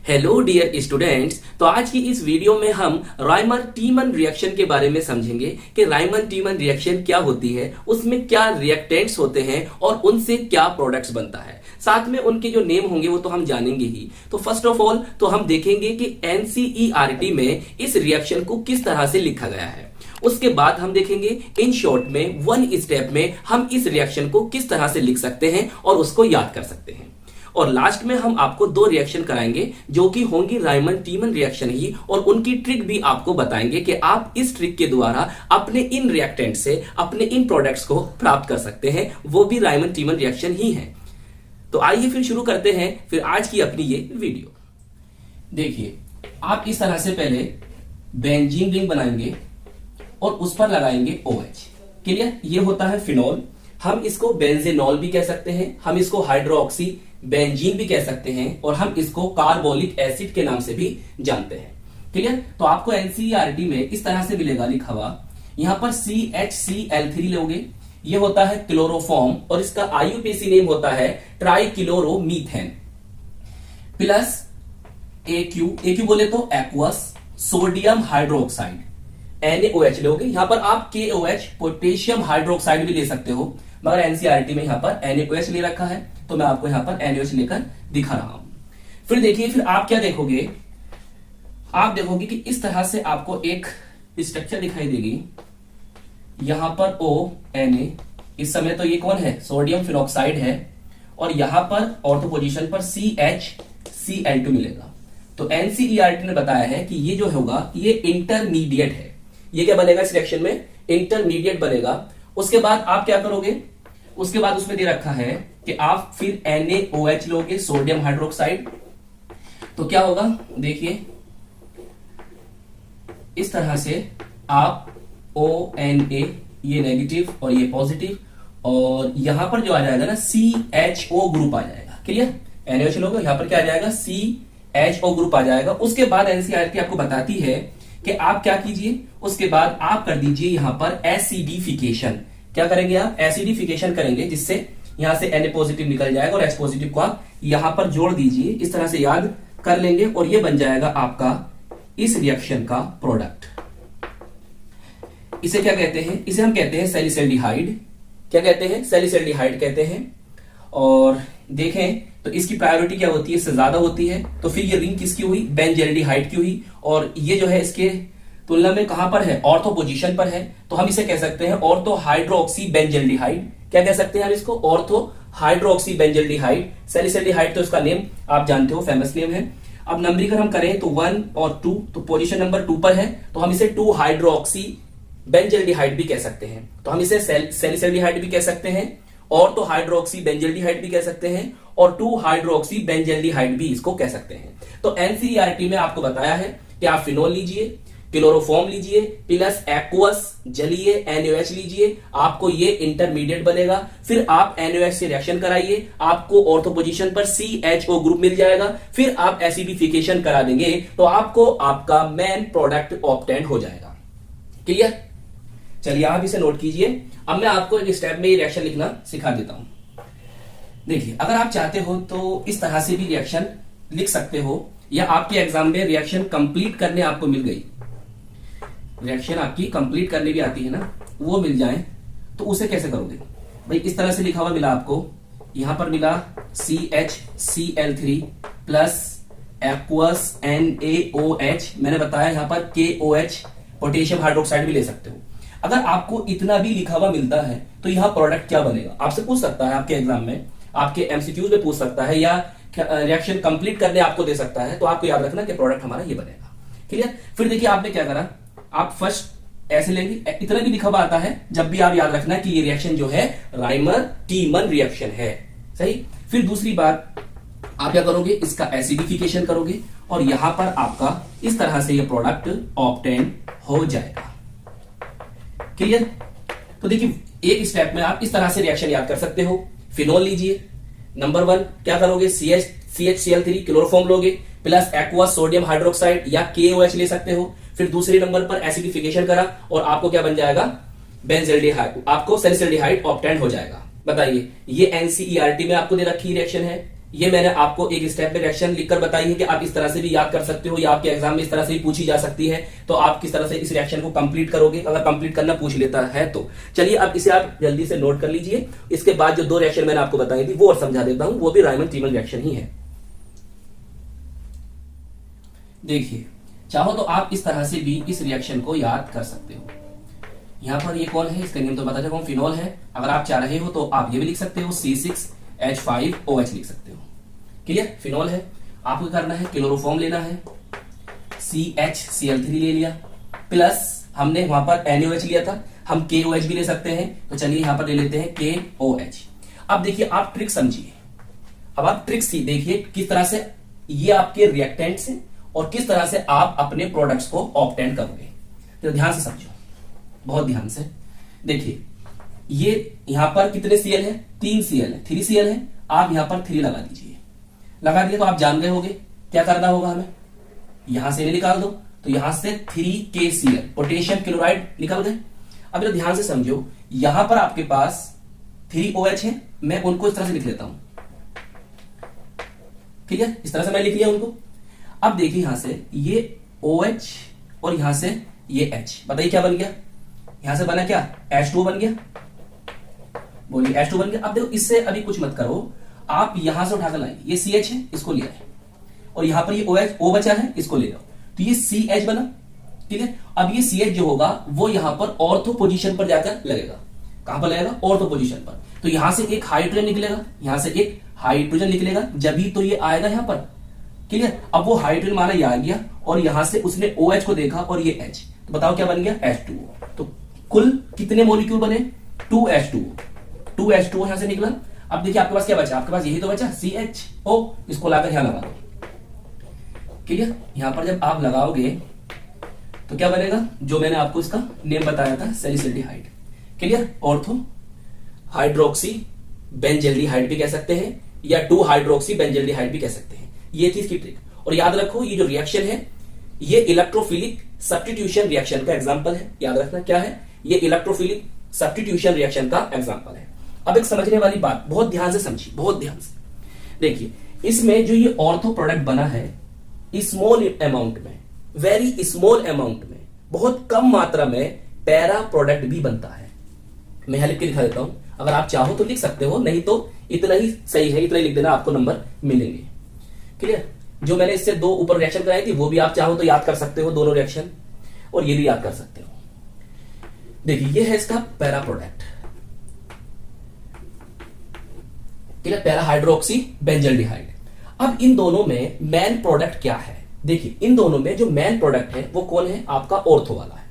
Hello dear students. तो आज की इस वीडियो में हम राइमर टीमन रिएक्शन के बारे में समझेंगे कि राइमर टीमन रिएक्शन क्या होती है, उसमें क्या रिएक्टेंट्स होते हैं और उनसे क्या प्रोडक्ट्स बनता है। साथ में उनके जो नेम होंगे वो तो हम जानेंगे ही। तो फर्स्ट ऑफ ऑल तो हम देखेंगे कि एनसीईआरटी में इस रिएक्शन को किस तरह से लिखा गया है। उसके बाद हम देखेंगे इन शॉर्ट में वन स्टेप में हम इस रिएक्शन को किस तरह से लिख सकते हैं और उसको याद कर सकते हैं। और लास्ट में हम आपको दो रिएक्शन कराएंगे जो कि होंगी राइमन टीमन रिएक्शन ही, और उनकी ट्रिक भी आपको बताएंगे कि आप इस ट्रिक के द्वारा अपने इन रिएक्टेंट से अपने इन प्रोडक्ट्स को प्राप्त कर सकते हैं, वो भी राइमन टीमन रिएक्शन ही है। तो आइए फिर शुरू करते हैं फिर आज की अपनी ये वीडियो। देखिए, आप इस तरह से पहले बेंजीन रिंग बनाएंगे और उस पर लगाएंगे OH। क्लियर? ये होता है फिनॉल। हम इसको बेंजेनॉल भी कह सकते हैं, हम इसको हाइड्रोक्सी बेंजीन भी कह सकते हैं, और हम इसको कार्बोलिक एसिड के नाम से भी जानते हैं। क्लियर? तो आपको एनसीईआरटी में इस तरह से मिलेगा लिखा हुआ, यहां पर CHCl3 लोगे, ये होता है क्लोरोफॉर्म और इसका IUPAC नेम होता है ट्राइक्लोरोमीथेन, प्लस AQ बोले तो एक्वस सोडियम हाइड्रोक्साइड NaOH लोगे। यहां पर आप KOH पोटेशियम हाइड्रोक्साइड भी ले सकते हो, मगर एनसीईआरटी में यहां पर NaOH ले रखा है, तो मैं आपको यहां पर NaOH लेकर दिखा रहा हूं। फिर देखिए, फिर आप क्या देखोगे, आप देखोगे कि इस तरह से आपको एक स्ट्रक्चर दिखाई देगी। यहां पर ONa, इस समय तो ये कौन है, सोडियम फिनॉक्साइड है, और यहां पर ऑर्थो पोजीशन पर CHCl2 मिलेगा। तो एनसीईआरटी ने बताया है कि ये जो होगा ये इंटरमीडिएट है। ये क्या बनेगा इस रिएक्शन में, इंटरमीडिएट बनेगा। उसके बाद आप क्या करोगे, उसके बाद उसमें दे रखा है कि आप फिर NaOH लोगे, सोडियम हाइड्रोक्साइड। तो क्या होगा, देखिए इस तरह से आप ONa, ये नेगेटिव और ये पॉजिटिव, और यहां पर जो आ जाएगा ना CHO ग्रुप आ जाएगा। क्लियर? NaOH लोगे, यहां पर क्या आ जाएगा, CHO ग्रुप आ जाएगा। उसके बाद एनसीईआरटी आपको बताती है कि आप क्या कीजिए, उसके बाद आप कर दीजिए यहां पर एसिडिफिकेशन। क्या करेंगे आप, एसिडिफिकेशन करेंगे, जिससे यहां से Na पॉजिटिव निकल जाएगा और H पॉजिटिव को आप यहां पर जोड़ दीजिए। इस तरह से याद कर लेंगे और ये बन जाएगा आपका इस रिएक्शन का प्रोडक्ट। इसे क्या कहते हैं, इसे हम कहते हैं सैलिसल्डिहाइड। क्या कहते हैं, सैलिसल्डिहाइड कहते हैं। और देखें तो इसकी प्रायोरिटी क्या होती है, इससे ज्यादा होती है। तो फिर ये रिंग किसकी हुई, बेंजल्डिहाइड की हुई, और ये जो है इसके तुलना में कहां पर है, ऑर्थो पोजीशन पर है। तो हम इसे कह सकते हैं ऑर्थो हाइड्रोक्सी बेंजल्डिहाइड। क्या कह सकते हैं हम इसको, ऑर्थो हाइड्रोक्सी बेंजल्डिहाइड। सैलिसल्डिहाइड तो इसका नेम आप जानते हो, फेमस नेम है। अब नंबरीकरण हम करें तो 1 और 2, तो पोजीशन नंबर 2 पर है, तो हम इसे 2 हाइड्रोक्सी बेंजल्डिहाइड भी कह सकते हैं। तो हम इसे सैलिसल्डिहाइड भी कह सकते हैं, ऑर्थो हाइड्रोक्सी बेंजल्डिहाइड भी कह सकते हैं, और 2 हाइड्रोक्सी बेंजल्डिहाइड भी इसको कह सकते हैं। तो एनसीईआरटी में आपको बताया है कि आप फिनोल लीजिए, क्लोरोफॉर्म लीजिए, प्लस एक्वस जलीय NaOH लीजिए, आपको ये इंटरमीडिएट बनेगा। फिर आप NaOH से रिएक्शन कराइए, आपको ऑर्थो पोजीशन पर CHO ग्रुप मिल जाएगा। फिर आप एसिडिफिकेशन करा देंगे तो आपको आपका मेन प्रोडक्ट ऑब्टेन हो जाएगा। क्लियर? चलिए आप इसे नोट कीजिए। अब मैं आपको एक स्टेप में ये रिएक्शन लिखना सिखा देता हूं। देखिए, अगर आप चाहते हो तो इस तरह से भी रिएक्शन लिख सकते हो, या आपके एग्जाम में रिएक्शन कंप्लीट करने आपको मिल गई, रिएक्शन आपकी कंप्लीट करने भी आती है ना, वो मिल जाए, तो उसे कैसे करोगे भाई। इस तरह से लिखा हुआ मिला आपको, यहां पर मिला CHCl3 प्लस एक्वस NaOH, मैंने बताया यहां पर KOH पोटेशियम हाइड्रोक्साइड भी ले सकते हो। अगर आपको इतना भी लिखा हुआ मिलता है तो यहां प्रोडक्ट क्या बनेगा, आपसे पूछ सकता है, आपके एग्जाम में, आपके MCQs में पूछ सकता है, या रिएक्शन कंप्लीट करने आपको दे सकता है। तो आपको याद रखना कि प्रोडक्ट हमारा ये बनेगा। क्लियर? फिर देखिए आपने क्या करा, आप फर्स्ट ऐसे लेंगे, इतना भी लिखा हुआ आता है, जब भी आप याद रखना कि ये रिएक्शन जो है राइमर टीमन रिएक्शन है। सही? फिर दूसरी बात आप क्या करोगे, इसका एसिडिफिकेशन करोगे, और यहां पर आपका इस तरह से ये प्रोडक्ट ऑब्टेन हो जाएगा। क्लियर? तो देखिए, एक स्टेप में आप इस तरह से रिएक्शन याद कर सकते हो। फिनोल लीजिए, नंबर 1 क्या करोगे, CHCl3 क्लोरोफॉर्म लोगे, प्लस एक्वा सोडियम हाइड्रोक्साइड या KOH ले सकते हो। फिर दूसरे नंबर पर एसिडिफिकेशन करा और आपको क्या बन जाएगा, बेंजल्डिहाइड, आपको सैलिसल्डिहाइड ऑब्टेन हो जाएगा। बताइए, ये एनसीईआरटी में आपको दे रखी रिएक्शन है, ये मैंने आपको एक स्टेप में रिएक्शन लिखकर बताई है कि आप इस तरह से भी याद कर सकते हो या आपके एग्जाम में इस तरह से भी पूछी जा सकती है। तो आप किस तरह से इस रिएक्शन को कंप्लीट करोगे, अगर कंप्लीट करना पूछ लेता है तो। चलिए अब इसे आप जल्दी से नोट कर लीजिए। इसके बाद जो 2 रिएक्शन मैंने आपको बताई थी वो और समझा देता हूं, वो भी रायमंड टीमन रिएक्शन ही है। देखिए, चाहो तो आप इस तरह से भी इस रिएक्शन को याद कर सकते हो। यहां पर ये कौन है, इसका नेम तो बता चुका हूं, फिनोल है। अगर आप चाह रहे हो तो आप ये भी लिख सकते हो, C6H5OH लिख सकते हो। क्लियर, फिनोल है। आपको करना है क्लोरोफॉर्म लेना है, CHCl3 ले लिया, प्लस हमने वहां पर NaOH लिया था, हम KOH भी ले सकते हैं। तो चलिए यहां पर ले लेते हैं KOH। अब देखिए आप ट्रिक समझिए, अब आप ट्रिक सी देखिए किस तरह से ये आपके रिएक्टेंट्स हैं और किस तरह से आप अपने प्रोडक्ट्स को ऑब्टेन करोगे। तो ध्यान से समझो, बहुत ध्यान से देखिए। ये यहां पर कितने Cl है, 3 Cl है, 3 Cl है। आप यहां पर 3 लगा दीजिए। लगा दिए तो आप जान गए होंगे क्या करना होगा हमें, यहां से निकाल दो तो यहां से 3KCl पोटेशियम क्लोराइड निकल गए। अब जरा ध्यान से समझो, यहां पर आपके पास 3OH है, मैं उनको इस तरह से लिख लेता हूं। ठीक है, इस तरह से मैं लिख लिया उनको। अब देखिए यहां से ये OH और यहां से ये H, बताइए क्या बन गया, यहां से बना क्या, H2 बन गया। बोलिए H2 बन गया। अब देखो इससे अभी कुछ मत करो, आप यहां से उठाकर लाएंगे, ये CH है, इसको लिया है, और यहां पर ये O बचा है, इसको ले जाओ, तो ये CH बना। ठीक है, अब ये CH जो होगा वो यहां पर ऑर्थो पोजीशन पर जाकर लगेगा। कहां पर लगेगा, ऑर्थो पोजीशन पर। तो यहां से एक हाइड्रोजन निकलेगा, यहां से एक हाइड्रोजन निकलेगा, जब ही तो ये आएगा यहां पर। क्लियर, अब वो हाइड्रोजन माना ये आ गया और यहां से उसने OH को देखा और ये H, तो बताओ क्या बन गया, H2O। तो कुल कितने मॉलिक्यूल बने, 2H2O यहां से निकला। अब देखिए आपके पास क्या बचा, आपके पास यही तो बचा CHO, इसको लाकर यहां लगा दो। क्लियर, यहां पर जब आप लगाओगे तो क्या बनेगा, जो मैंने आपको इसका नेम बताया था, सैलिसिल्डिहाइड। क्लियर, ऑर्थो हाइड्रोक्सी बेंजल्डिहाइड भी कह सकते हैं या 2 हाइड्रोक्सी बेंजल्डिहाइड भी कह सकते हैं। ये थी इसकी ट्रिक। और याद रखो ये जो रिएक्शन है ये इलेक्ट्रोफिलिक सब्स्टिट्यूशन रिएक्शन का एग्जांपल है। याद रखना क्या है, ये इलेक्ट्रोफिलिक सब्स्टिट्यूशन रिएक्शन का एग्जांपल है। अब एक समझने वाली बात, बहुत ध्यान से समझिए, बहुत ध्यान से देखिए। इसमें जो ये ऑर्थो प्रोडक्ट बना है स्मॉल अमाउंट में, वेरी स्मॉल अमाउंट में, बहुत कम मात्रा में पैरा प्रोडक्ट भी बनता है। मैं यहां लिख के दिखा देता हूं, अगर आप चाहो तो लिख सकते हो, नहीं तो इतना ही सही है, इतना ही लिख देना, आपको नंबर मिलेंगे। क्लियर, जो मैंने इससे 2 ऊपर रिएक्शन कराई थी वो भी आप चाहो तो याद कर सकते हो, दोनों रिएक्शन, और ये भी याद कर सकते हो। देखिए ये है इसका para product, para hydroxy benzaldehyde. अब इन दोनों में मेन प्रोडक्ट क्या है, देखिए इन दोनों में जो मेन प्रोडक्ट है वो कौन है, आपका ऑर्थो वाला है।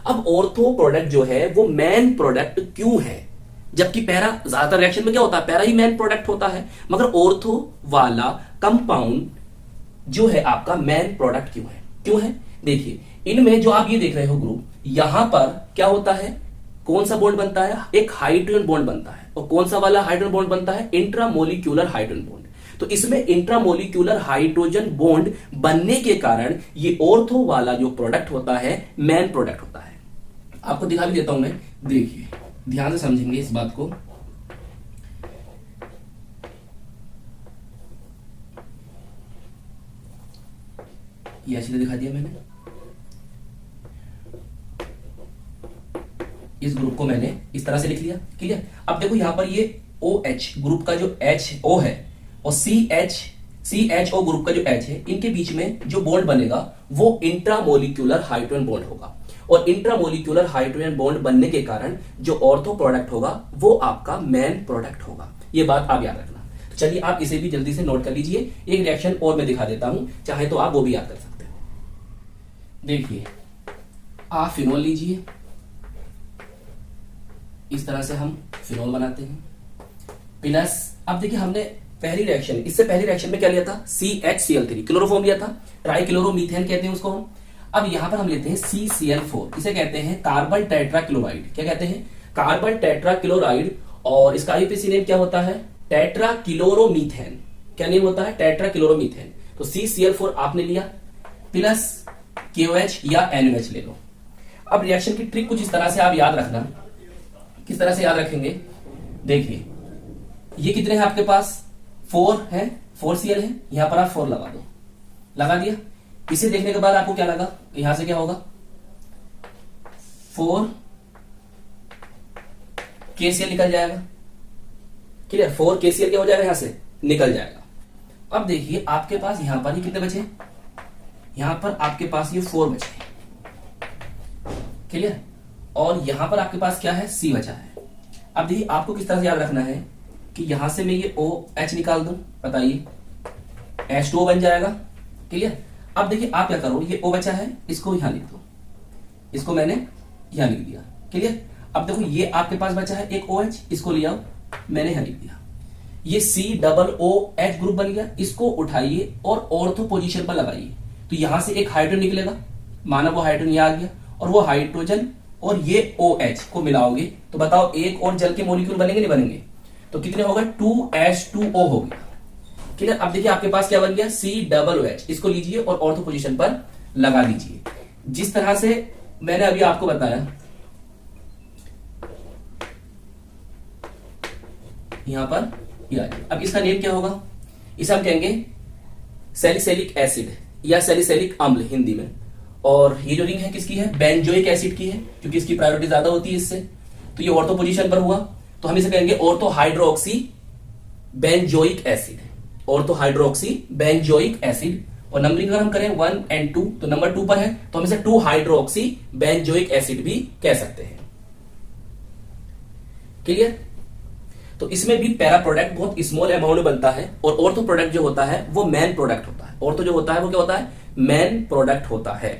अब ऑर्थो प्रोडक्ट जो है वो मेन प्रोडक्ट क्यों है, जबकि पैरा ज्यादातर रिएक्शन में क्या होता है, पैरा ही मेन प्रोडक्ट होता है, मगर ऑर्थो वाला कंपाउंड जो है आपका मेन प्रोडक्ट क्यों है। देखिए इनमें जो आप ये देख रहे हो ग्रुप, यहां पर क्या होता है, कौन सा बॉन्ड बनता है, एक हाइड्रोजन बॉन्ड बनता है, और कौन सा वाला हाइड्रोजन बॉन्ड बनता है, इंट्रामोलिक्यूलर हाइड्रोजन बॉन्ड। तो इसमें इंट्रामोलिक्यूलर हाइड्रोजन बॉन्ड बनने के कारण ये ऑर्थो वाला जो प्रोडक्ट होता है मेन प्रोडक्ट होता है। आपको दिखा भी देता हूं मैं, देखिए ध्यान से समझेंगे इस बात को। ये ऐसे दिखा दिया मैंने, इस ग्रुप को मैंने इस तरह से लिख लिया। ठीक है, अब देखो यहां पर ये OH ग्रुप का जो HO है और CHO ग्रुप का जो H है, इनके बीच में जो बॉन्ड बनेगा वो इंट्रामोलिक्यूलर हाइड्रोजन बॉन्ड होगा, और इंट्रामोलिक्यूलर हाइड्रोजन बॉन्ड बनने के कारण जो ऑर्थो प्रोडक्ट होगा वो आपका मेन प्रोडक्ट होगा। ये बात आप याद रखना। तो चलिए आप इसे भी जल्दी से नोट कर लीजिए। एक रिएक्शन और मैं दिखा देता हूं, चाहे तो आप वो भी याद कर सकते हो। देखिए आप फिनोल लीजिए, इस तरह से हम फिनोल बनाते हैं, प्लस अब देखिए हमने पहली रिएक्शन, इससे पहली रिएक्शन में क्या लिया था, CHCl3 क्लोरोफॉर्म लिया था, ट्राइक्लोरोमीथेन कहते हैं उसको हम। अब यहां पर हम लेते हैं CCl4, इसे कहते हैं कार्बन टेट्राक्लोराइड। क्या कहते हैं, कार्बन टेट्राक्लोराइड, और इसका आईयूपीएसी नेम क्या होता है, टेट्राक्लोरोमीथेन। क्या नेम होता है, टेट्राक्लोरोमीथेन। तो CCl4 आपने लिया, प्लस KOH या NOH ले लो। अब रिएक्शन की ट्रिक कुछ इस तरह से आप याद रखना, किस तरह से याद रखेंगे, देखिए ये कितने हैं आपके पास, 4 है, 4Cl है, यहां पर आप 4 लगा दो, लगा दिया। इसे देखने के बाद आपको क्या लगा, यहां से क्या होगा 4KCl निकल जाएगा, क्लियर। 4KCl क्या हो जाएगा, यहां से निकल जाएगा। अब देखिए आपके पास यहां पर ही कितने बचे, यहां पर आपके पास ये 4 बचे, क्लियर। और यहां पर आपके पास क्या है, C बचा है। अब देखिए आपको किस तरह से याद रखना है कि यहां से मैं ये OH निकाल दूं, बताइए H2O बन जाएगा, क्लियर। अब देखिए आप क्या करो, ये O बचा है, इसको यहां लिख दो, इसको मैंने यहां लिख दिया, क्लियर। अब देखो ये आपके पास बचा है एक OH, इसको ले आओ, मैंने यहां लिख दिया। ये COOH ग्रुप बन गया, इसको उठाइए और ऑर्थो पोजीशन पर लगाइए, तो यहां से एक हाइड्रोजन निकलेगा, माना वो हाइड्रोजन यहां आ गया, और वो हाइड्रोजन और ये OH को मिलाओगे तो बताओ एक और जल के मॉलिक्यूल बनेंगे नहीं बनेंगे, तो कितने हो गए 2H2O हो गया, क्लियर। अब देखिए आपके पास क्या बन गया COOH, इसको लीजिए और ऑर्थो पोजीशन पर लगा दीजिए, जिस तरह से मैंने अभी आपको बताया। यहां पर अब इसका नेम क्या होगा, इसे हम कहेंगे सैलिसिलिक एसिड या सैलिसिलिक अम्ल हिंदी में। और ये जो रिंग है किसकी है, बेंजोइक एसिड की है, क्योंकि इसकी प्रायोरिटी ज्यादा होती है इससे, तो ये ऑर्थो पोजीशन पर हुआ, तो हम इसे कहेंगे ortho hydroxy benzoic acid, ortho hydroxy benzoic acid. और नंबरिंग अगर हम करें 1 और 2, तो नंबर 2 पर है, तो हम इसे 2 हाइड्रोक्सी बेंजोइक एसिड भी कह सकते हैं, क्लियर। तो इसमें भी पैरा प्रोडक्ट बहुत स्मॉल अमाउंट में बनता है, और ऑर्थो प्रोडक्ट जो होता है वो मेन प्रोडक्ट होता है। ऑर्थो जो होता है वो क्या होता है, मेन प्रोडक्ट होता है,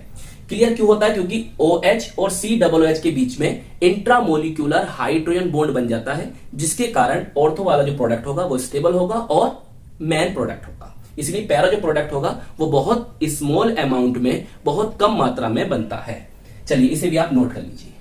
क्लियर। क्यों होता है, क्योंकि OH और COOH के बीच में इंट्रामोलिक्यूलर हाइड्रोजन बॉन्ड बन जाता है, जिसके कारण ऑर्थो वाला जो प्रोडक्ट होगा वो स्टेबल होगा और मेन प्रोडक्ट होगा। इसलिए पैरा जो प्रोडक्ट होगा वो बहुत स्मॉल अमाउंट में, बहुत कम मात्रा में बनता है। चलिए इसे भी आप नोट कर लीजिए,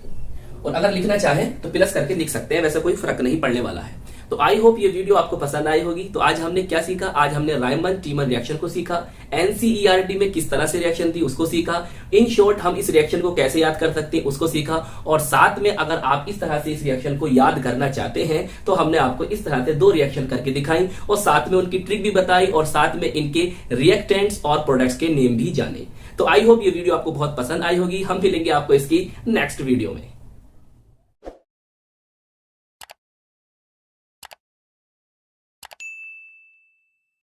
और अगर लिखना चाहे तो प्लस करके लिख सकते हैं, वैसे कोई फर्क नहीं पड़ने वाला है। तो आई होप ये वीडियो आपको पसंद आई होगी। तो आज हमने क्या सीखा, आज हमने रायमन टीमन रिएक्शन को सीखा, NCERT में किस तरह से रिएक्शन थी उसको सीखा, इन शॉर्ट हम इस रिएक्शन को कैसे याद कर सकते हैं उसको सीखा, और साथ में अगर आप इस तरह से इस रिएक्शन को याद करना चाहते हैं तो हमने आपको इस तरह से 2 रिएक्शन करके दिखाई, और साथ में उनकी ट्रिक भी बताई, और साथ में इनके रिएक्टेंट्स और प्रोडक्ट्स के नेम भी जाने। तो आई होप ये वीडियो आपको बहुत पसंद आई होगी। हम मिलेंगे आपको इसकी नेक्स्ट वीडियो में।